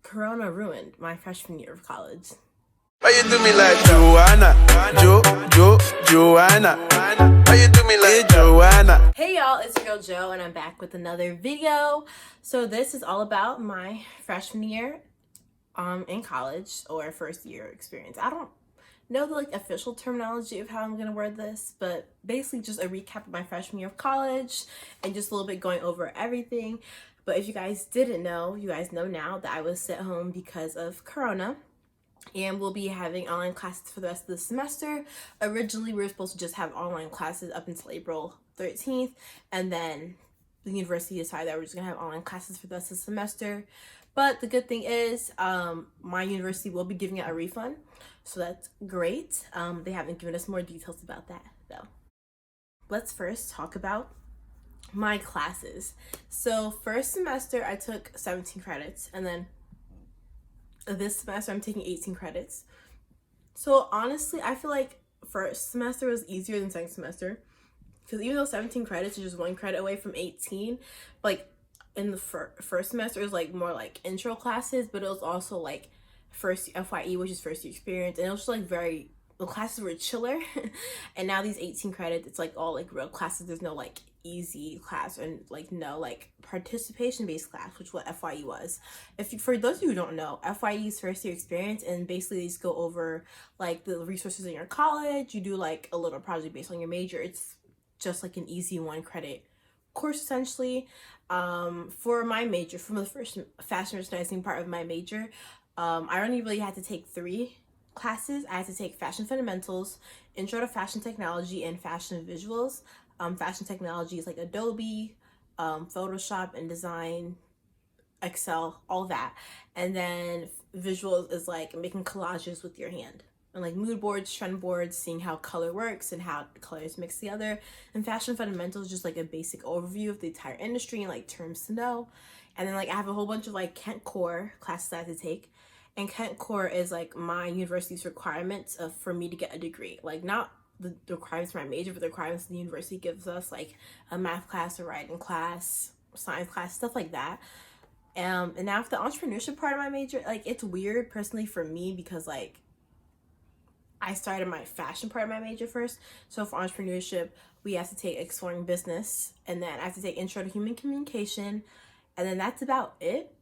Corona ruined my freshman year of college. Why you do me like Joanna? Joanna. Why you do me like Joanna? Hey y'all, it's your girl Jo, and I'm back with another video. So this is all about my freshman year in college, or first year experience. I don't know the official terminology of how I'm gonna word this, but basically just a recap of my freshman year of college and just a little bit going over everything. But if you guys didn't know, you guys know now that I was sent home because of Corona, and we'll be having online classes for the rest of the semester. Originally, we were supposed to just have online classes up until April 13th, and then the university decided that we're just gonna have online classes for the rest of the semester. But the good thing is, my university will be giving out a refund, so that's great. They haven't given us more details about that though. Let's first talk about my classes. So first semester I took 17 credits, and then this semester I'm taking 18 credits. So honestly, I feel like first semester was easier than second semester, because even though 17 credits is just 1 credit away from 18, like in the first semester it was like more like intro classes, but it was also like first FYE, which is first year experience, and it was just like the classes were chiller. And now these 18 credits, it's like all like real classes. There's no like easy class and like no like participation based class, which what FYE was. For those of you who don't know, FYE is first year experience, and basically they just go over like the resources in your college. You do like a little project based on your major. It's just like an easy 1 credit course essentially. For my major, from the first fashion merchandising part of my major, I only really had to take 3 classes. I had to take fashion fundamentals, intro to fashion technology, and fashion visuals. Fashion technology is like Adobe, Photoshop, and design, Excel, all that. And then visuals is like making collages with your hand, and like mood boards, trend boards, seeing how color works and how colors mix together. And fashion fundamentals is just like a basic overview of the entire industry and like terms to know. And then like I have a whole bunch of like Kent Core classes I have to take. And Kent Core is like my university's requirements for me to get a degree. Like not the requirements for my major, but the requirements the university gives us, like a math class, a writing class, science class, stuff like that. And now for the entrepreneurship part of my major, like it's weird personally for me, because like I started my fashion part of my major first. So for entrepreneurship, we have to take exploring business, and then I have to take intro to human communication, and then that's about it.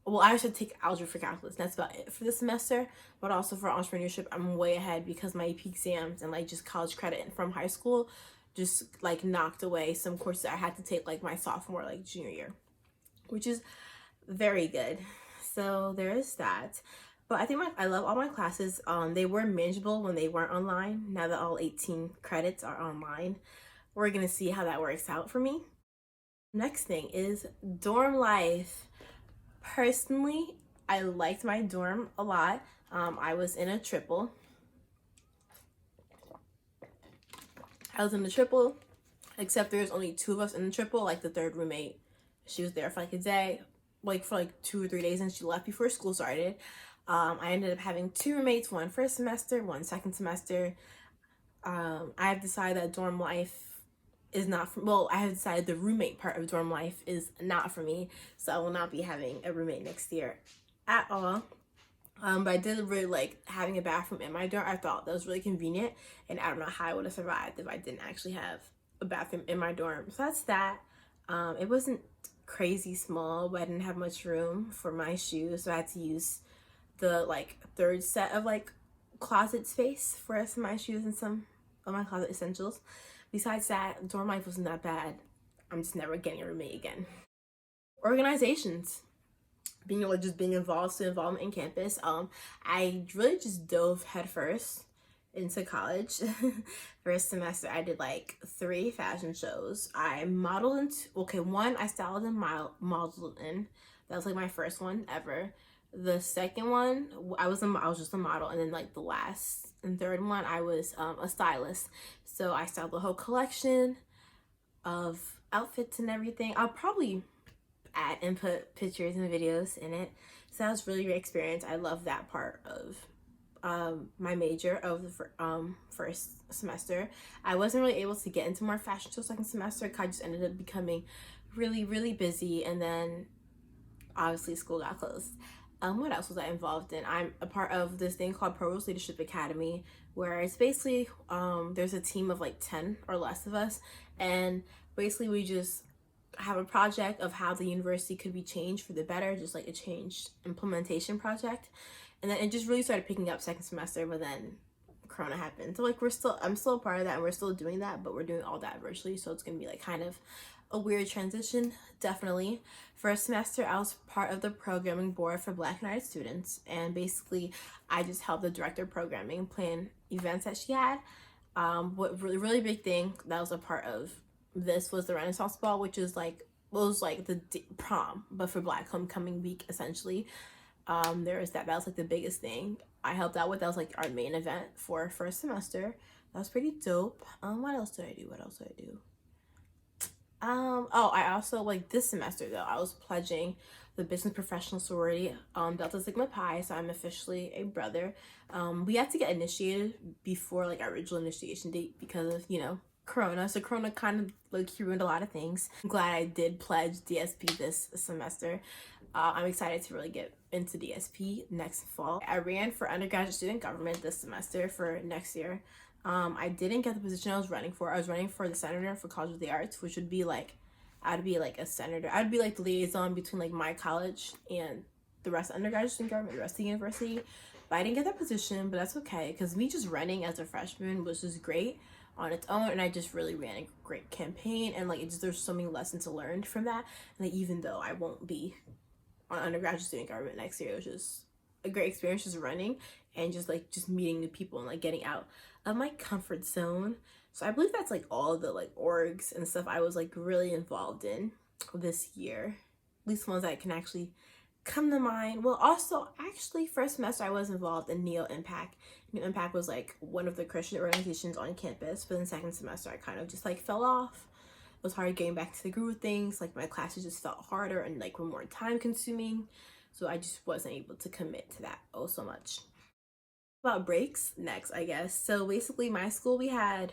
Well, I should take algebra for calculus. That's about it for this semester. But also for entrepreneurship, I'm way ahead because my AP exams and like just college credit from high school just like knocked away some courses I had to take like my sophomore, like junior year, which is very good. So there is that. But I think I love all my classes. They were manageable when they weren't online. Now that all 18 credits are online, we're gonna see how that works out for me. Next thing is dorm life. Personally, I liked my dorm a lot. I was in a triple. Except there's only 2 of us in the triple. Like the third roommate, she was there for like a day, like for like 2 or 3 days, and she left before school started. I ended up having 2 roommates, 1 first semester, 1 second semester. I have decided that dorm life is not for, well, I have decided the roommate part of dorm life is not for me, so I will not be having a roommate next year at all. But I did really like having a bathroom in my dorm. I thought that was really convenient, and I don't know how I would have survived if I didn't actually have a bathroom in my dorm. So that's that. It wasn't crazy small, but I didn't have much room for my shoes, so I had to use the like 3rd set of like closet space for some of my shoes and some of my closet essentials. Besides that, dorm life wasn't that bad. I'm just never getting a roommate again. Organizations. Being involved, student involvement in campus. I really just dove headfirst into college. First semester, I did like 3 fashion shows. I modeled in, 1 I styled and modeled in. That was like my first one ever. The second one, I was just a model, and then like the last and third one, I was a stylist. So I styled the whole collection of outfits and everything. I'll probably add and put pictures and videos in it. So that was really great experience. I love that part of my major of the first semester. I wasn't really able to get into more fashion till second semester, because I just ended up becoming really, really busy, and then obviously school got closed. What else was I involved in? I'm a part of this thing called Pro Rules Leadership Academy, where it's basically there's a team of like 10 or less of us, and basically we just have a project of how the university could be changed for the better, just like a change implementation project. And then it just really started picking up second semester, but then Corona happened. So like I'm still a part of that, and we're still doing that, but we're doing all that virtually, so it's gonna be like kind of a weird transition, definitely. First semester, I was part of the programming board for Black United students, and basically, I just helped the director of programming plan events that she had. What really big thing that was a part of this was the Renaissance Ball, which is like was like the prom, but for Black Homecoming Week, essentially. There was that. That was like the biggest thing I helped out with. That was like our main event for first semester. That was pretty dope. What else did I do? What else did I do? Oh, I also like this semester though, I was pledging the business professional sorority, Delta Sigma Pi, so I'm officially a brother. We had to get initiated before like our original initiation date because of, Corona. So Corona kind of like ruined a lot of things. I'm glad I did pledge DSP this semester. I'm excited to really get into DSP next fall. I ran for undergraduate student government this semester for next year. I didn't get the position I was running for. I was running for the senator for College of the Arts, which would be like, I'd be like a senator. I'd be like the liaison between like my college and the rest of undergraduate student government, the rest of the university. But I didn't get that position, but that's okay, because me just running as a freshman was just great on its own, and I just really ran a great campaign, and like there's so many lessons learned from that. And like, even though I won't be on undergraduate student government next year, it was just a great experience just running and just meeting new people and like getting out of my comfort zone. So I believe that's like all the like orgs and stuff I was like really involved in this year, at least ones that can actually come to mind. Well, also actually first semester I was involved in Neo Impact. Neo Impact was like one of the Christian organizations on campus, but then second semester I kind of just like fell off. It was hard getting back to the groove of things. Like my classes just felt harder and like were more time consuming, so I just wasn't able to commit to that oh so much. About breaks next, I guess. So basically my school, we had,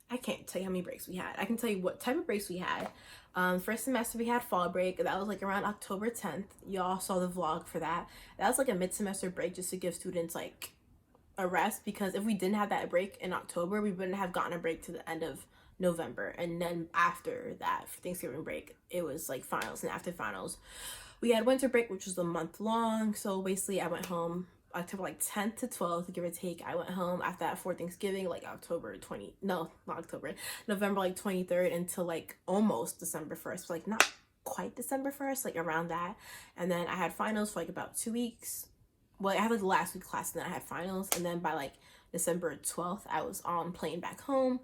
I can't tell you how many breaks we had. I can tell you what type of breaks we had. First semester we had fall break. That was like around October 10th. Y'all saw the vlog for that. That was like a mid-semester break just to give students like a rest, because if we didn't have that break in October, we wouldn't have gotten a break to the end of November. And then after that, for Thanksgiving break, it was like finals, and after finals we had winter break, which was a month long. So basically I went home October like 10th to 12th, give or take. I went home after that for Thanksgiving, like October 20, no, not October, November like 23rd until like almost December 1st, like not quite December 1st, like around that. And then I had finals for like about 2 weeks. Well, I had like the last week class, and then I had finals, and then by like December 12th I was on plane back home,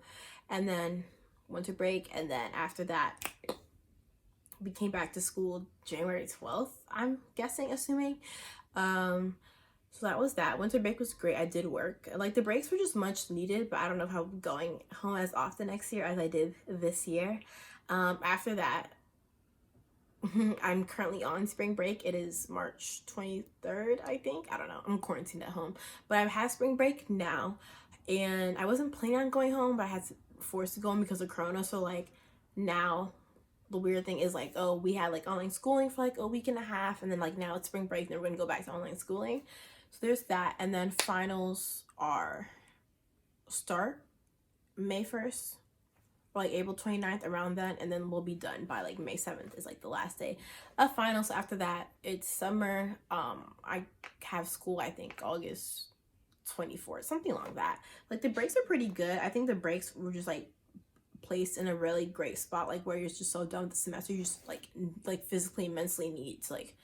and then winter break, and then after that we came back to school January 12th, I'm guessing, assuming. So that was that. Winter break was great. I did work. Like the breaks were just much needed, but I don't know if I'm going home as often next year as I did this year. After that, I'm currently on spring break. It is March 23rd, I think. I don't know. I'm quarantined at home. But I've had spring break now, and I wasn't planning on going home, but I had to force to go home because of Corona. So like now the weird thing is like, oh, we had like online schooling for like a week and a half, and then like now it's spring break and then we're gonna go back to online schooling. So there's that. And then finals are start May 1st or like April 29th, around then, and then we'll be done by like May 7th is like the last day of finals. So after that it's summer. I have school, I think August 24th, something like that. Like the breaks are pretty good. I think the breaks were just like placed in a really great spot, like where you're just so done with the semester, you just like physically and mentally need to like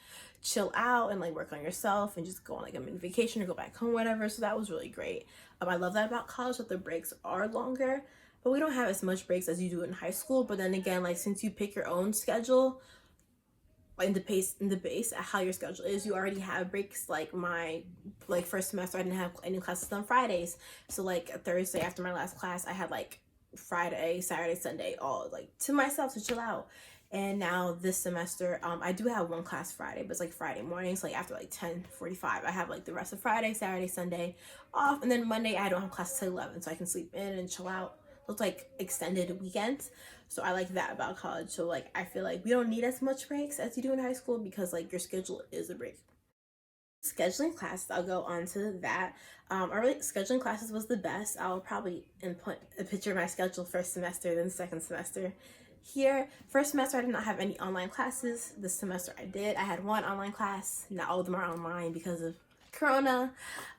chill out and like work on yourself and just go on like a mini vacation or go back home, whatever. So that was really great. I love that about college, that the breaks are longer, but we don't have as much breaks as you do in high school. But then again, like since you pick your own schedule, like in the base at how your schedule is, you already have breaks. Like my like first semester I didn't have any classes on Fridays, so like a Thursday after my last class I had like Friday, Saturday, Sunday all like to myself to chill out. And now this semester I do have one class Friday, but it's like Friday mornings, like after like 10:45 I have like the rest of Friday, Saturday, Sunday off, and then Monday I don't have classes till 11, so I can sleep in and chill out. So it's like extended weekends. So I like that about college. So like I feel like we don't need as much breaks as you do in high school, because like your schedule is a break. Scheduling classes, I'll go on to that. Early scheduling classes was the best. I'll probably input a picture of my schedule first semester, then second semester. Here, first semester I did not have any online classes. This semester I did. I had one online class. Not all of them are online because of Corona.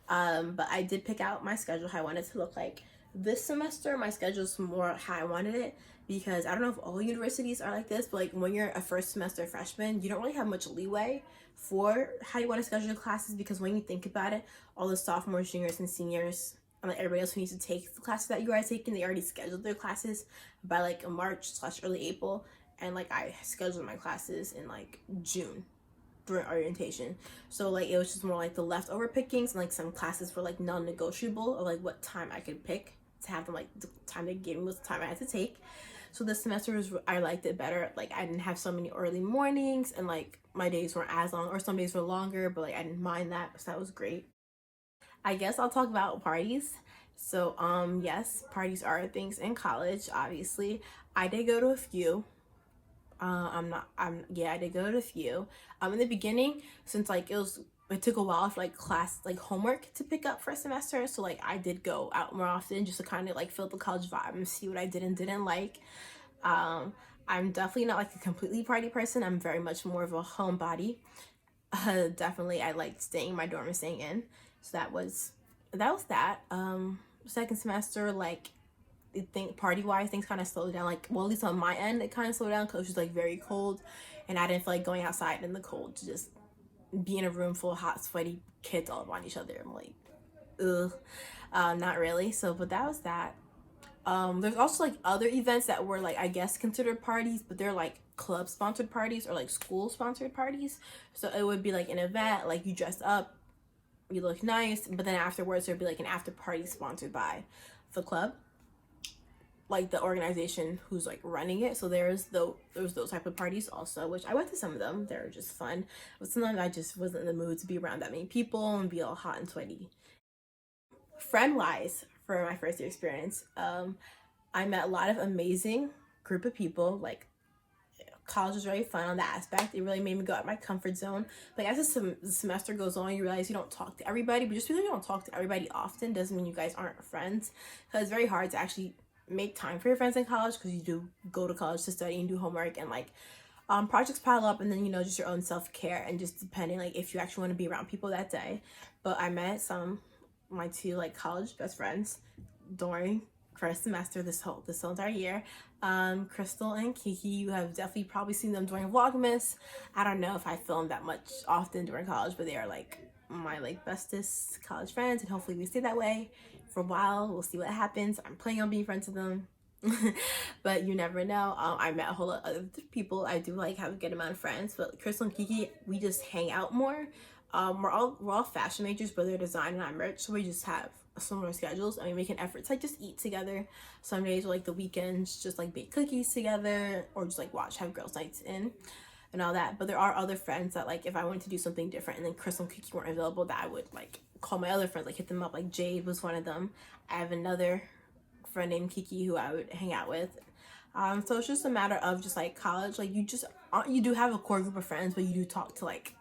But I did pick out my schedule, how I wanted it to look like. This semester, my schedule is more how I wanted it, because I don't know if all universities are like this, but like when you're a first semester freshman, you don't really have much leeway for how you want to schedule your classes, because when you think about it, all the sophomores, juniors, and seniors, and like everybody else who needs to take the classes that you are taking, they already scheduled their classes by like March/early April, and like I scheduled my classes in like June during orientation. So like it was just more like the leftover pickings, and like some classes were like non-negotiable of like what time I could pick to have them, like the time they gave me was the time I had to take. So this semester was, I liked it better. Like I didn't have so many early mornings, and like my days weren't as long, or some days were longer, but like I didn't mind that, so that was great. I guess I'll talk about parties. So yes, parties are things in college, obviously. I did go to a few. I did go to a few. In the beginning, since like it took a while for like class, like homework to pick up for a semester, so like I did go out more often just to kind of like feel the college vibe and see what I did and didn't like. I'm definitely not like a completely party person. I'm very much more of a homebody. Definitely I liked staying in my dorm and staying in. So that. Second semester, like I think party wise things kind of slowed down. Like, well, at least on my end it kind of slowed down because it was just like very cold, and I didn't feel like going outside in the cold to just be in a room full of hot sweaty kids all around each other. I'm like, ugh. Not really. So but that was that. There's also like other events that were like I guess considered parties, but they're like club sponsored parties or like school sponsored parties. So it would be like an event, like you dress up, you look nice, but then afterwards there'd be like an after party sponsored by the club, like the organization who's like running it. So there's those type of parties also, which I went to some of them. They're just fun, but sometimes I just wasn't in the mood to be around that many people and be all hot and sweaty. Friend wise, for my first year experience, I met a lot of amazing group of people. Like college was very fun on that aspect. It really made me go out of my comfort zone. Like as the semester goes on, you realize you don't talk to everybody, but just because you don't talk to everybody often doesn't mean you guys aren't friends. Because it's very hard to actually make time for your friends in college, because you do go to college to study and do homework, and like projects pile up, and then just your own self-care, and just depending like if you actually want to be around people that day. But I met my two like college best friends during first semester this whole entire year. Crystal and Kiki, you have definitely probably seen them during Vlogmas. I don't know if I filmed that much often during college, but they are like my like bestest college friends, and hopefully we stay that way for a while. We'll see what happens. I'm planning on being friends with them. But you never know. I met a whole lot of other people. I do like have a good amount of friends, but Crystal and Kiki, we just hang out more. We're all fashion majors, but they're design and I'm merch, so we just have similar schedules. I mean, make an effort to like just eat together. Some days or like the weekends, just like bake cookies together, or just like have girls' nights in and all that. But there are other friends that like if I wanted to do something different and then Crystal and Kiki weren't available, that I would like call my other friends, like hit them up. Like Jade was one of them. I have another friend named Kiki who I would hang out with. So it's just a matter of just like college, like you do have a core group of friends, but you do talk to like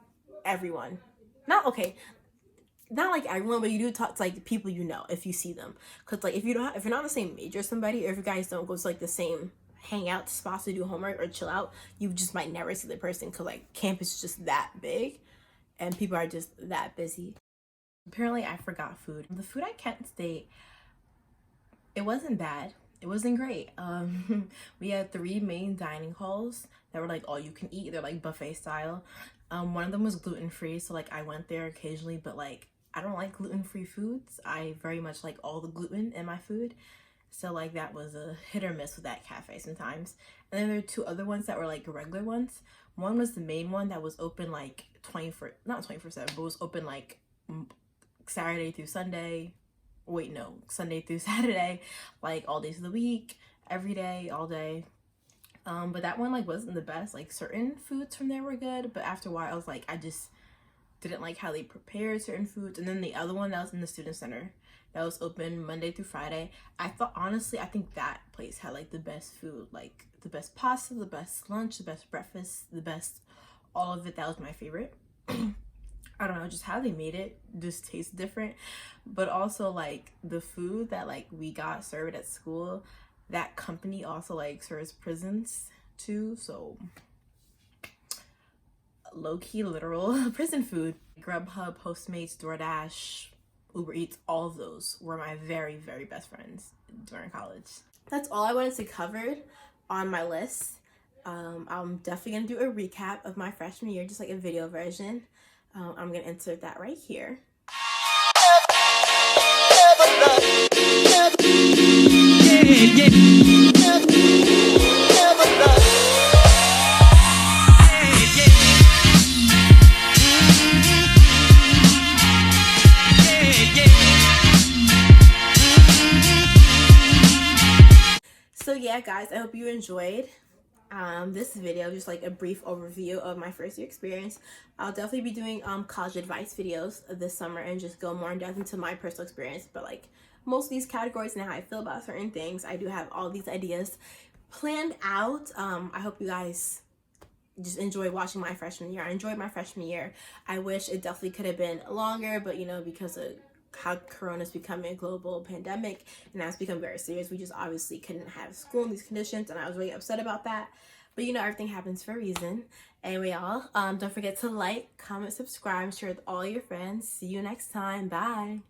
everyone. Not like everyone, but you do talk to like the people if you see them. Because like if you're not in the same major as somebody, or if you guys don't go to like the same hangout spots to do homework or chill out, you just might never see the person, because like campus is just that big and people are just that busy. Apparently I forgot food. The food at Kent State, it wasn't bad. It wasn't great. We had 3 main dining halls that were like all you can eat. They're like buffet style. One of them was gluten-free, so like I went there occasionally, but like I don't like gluten-free foods. I very much like all the gluten in my food. So like that was a hit or miss with that cafe sometimes. And then there were 2 other ones that were like regular ones. One was the main one that was open like not 24/7, but was open like Saturday through Sunday. Wait, no, Sunday through Saturday, like all days of the week, every day, all day. But that one like wasn't the best. Like certain foods from there were good, but after a while I was like, I just didn't like how they prepared certain foods. And then the other one that was in the student center, that was open Monday through Friday. I think that place had like the best food, like the best pasta, the best lunch, the best breakfast, the best all of it. That was my favorite. I don't know, just how they made it just tastes different. But also like the food that like we got served at school, that company also like serves prisons too. So low-key literal prison food. Grubhub, Postmates, DoorDash, Uber Eats, all of those were my very, very best friends during college. That's all I wanted to cover on my list. I'm definitely gonna do a recap of my freshman year, just like a video version. I'm gonna insert that right here. So yeah, guys, I hope you enjoyed this video, just like a brief overview of my first year experience. I'll definitely be doing college advice videos this summer and just go more in depth into my personal experience, but like most of these categories and how I feel about certain things. I do have all these ideas planned out. I hope you guys just enjoy watching my freshman year. I enjoyed my freshman year. I wish it definitely could have been longer, but you know, because of how Corona's becoming a global pandemic and that's become very serious, we just obviously couldn't have school in these conditions, and I was really upset about that. But you know, everything happens for a reason. Anyway, y'all, don't forget to like, comment, subscribe, share with all your friends. See you next time. Bye.